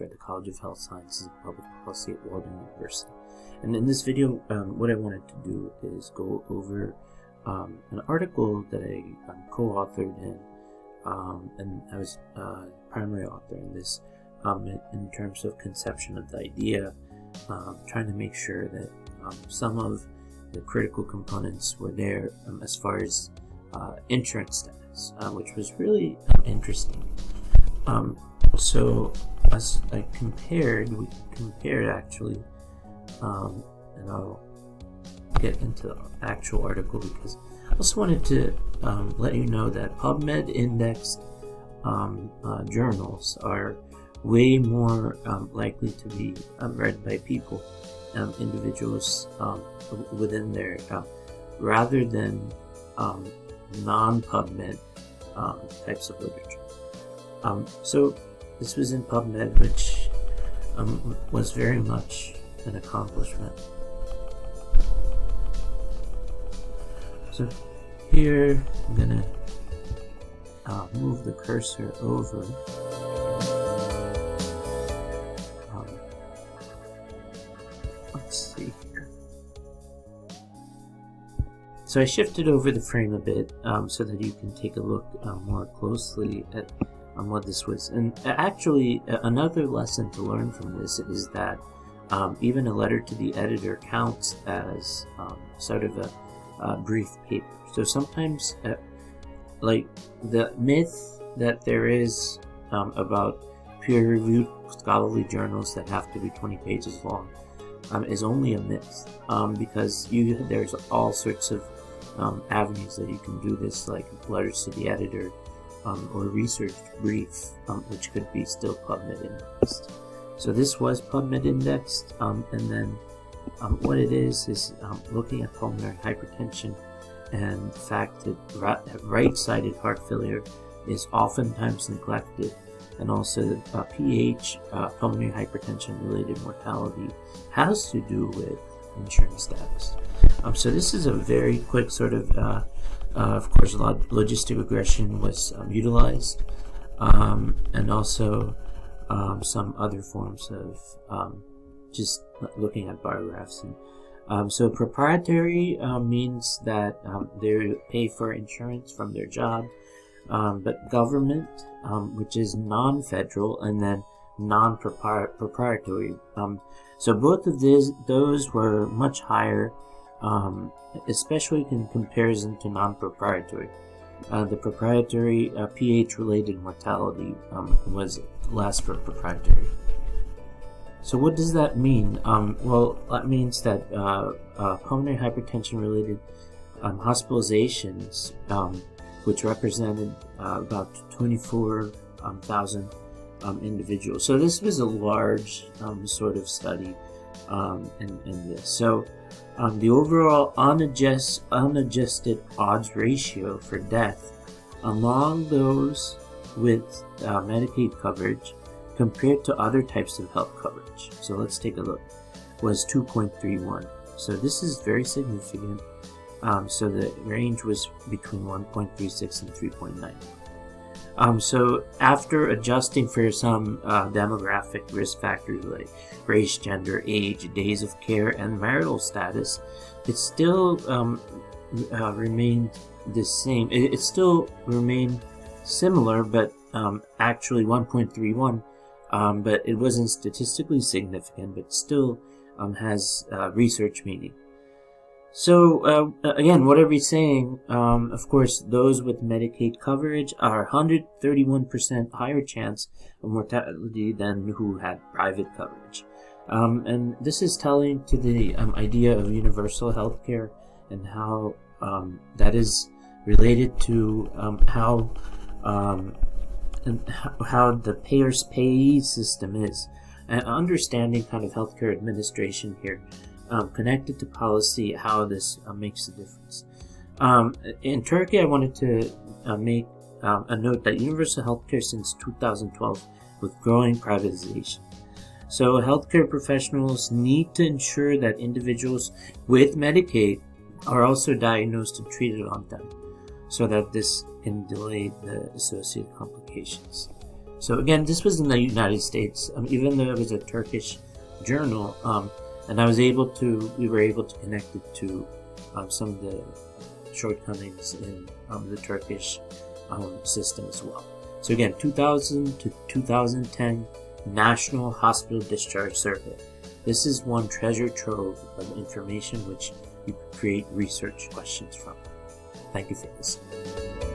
for the College of Health Sciences and Public Policy at Walden University. And in this video, what I wanted to do is go over an article that I co-authored in, and I was primary author in this in terms of conception of the idea, trying to make sure that some of the critical components were there as far as insurance status, which was really interesting. So as we compared actually, and I'll get into the actual article because I also wanted to let you know that PubMed indexed journals are way more likely to be read by people, individuals within their, rather than non-PubMed types of literature. So this was in PubMed, which was very much an accomplishment. So here I'm gonna move the cursor over. Let's see here. So I shifted over the frame a bit so that you can take a look more closely at what this was. And actually, another lesson to learn from this is that even a letter to the editor counts as sort of a brief paper. So sometimes, like the myth that there is about peer-reviewed scholarly journals that have to be 20 pages long is only a myth, because there's all sorts of avenues that you can do this, like letters to the editor or research brief, which could be still PubMed indexed. So this was PubMed indexed, and then what it is looking at pulmonary hypertension and the fact that right-sided heart failure is oftentimes neglected, and also that PH, pulmonary hypertension-related mortality, has to do with insurance status. So this is a very quick sort of course, logistic regression was utilized, and also some other forms of just looking at bar graphs. And so proprietary means that they pay for insurance from their job, but government, which is non-federal, and then non-proprietary. So both of those were much higher, especially in comparison to non-proprietary. The proprietary pH-related mortality was less for proprietary. So what does that mean? Well, that means that pulmonary hypertension-related hospitalizations, which represented about 24,000 individuals. So this was a large sort of study in this. So the overall unadjusted odds ratio for death among those with Medicaid coverage compared to other types of health coverage, so let's take a look, was 2.31. So this is very significant. So the range was between 1.36 and 3.9. So after adjusting for some demographic risk factors like race, gender, age, days of care, and marital status, it still remained the same. It still remained similar, but actually 1.31. But it wasn't statistically significant, but still has research meaning. So again, what are we saying? Of course, those with Medicaid coverage are 131% higher chance of mortality than who had private coverage. And this is telling to the idea of universal health care and how that is related to how the payer's payee system is, and understanding kind of healthcare administration here, connected to policy, how this makes a difference. In Turkey, I wanted to make a note that universal healthcare since 2012 with growing privatization. So healthcare professionals need to ensure that individuals with Medicaid are also diagnosed and treated on time, so that this can delay the associated complications. So again, this was in the United States, even though it was a Turkish journal, and we were able to connect it to some of the shortcomings in the Turkish system as well. So again, 2000 to 2010 National Hospital Discharge Survey. This is one treasure trove of information which you can create research questions from. Thank you for listening.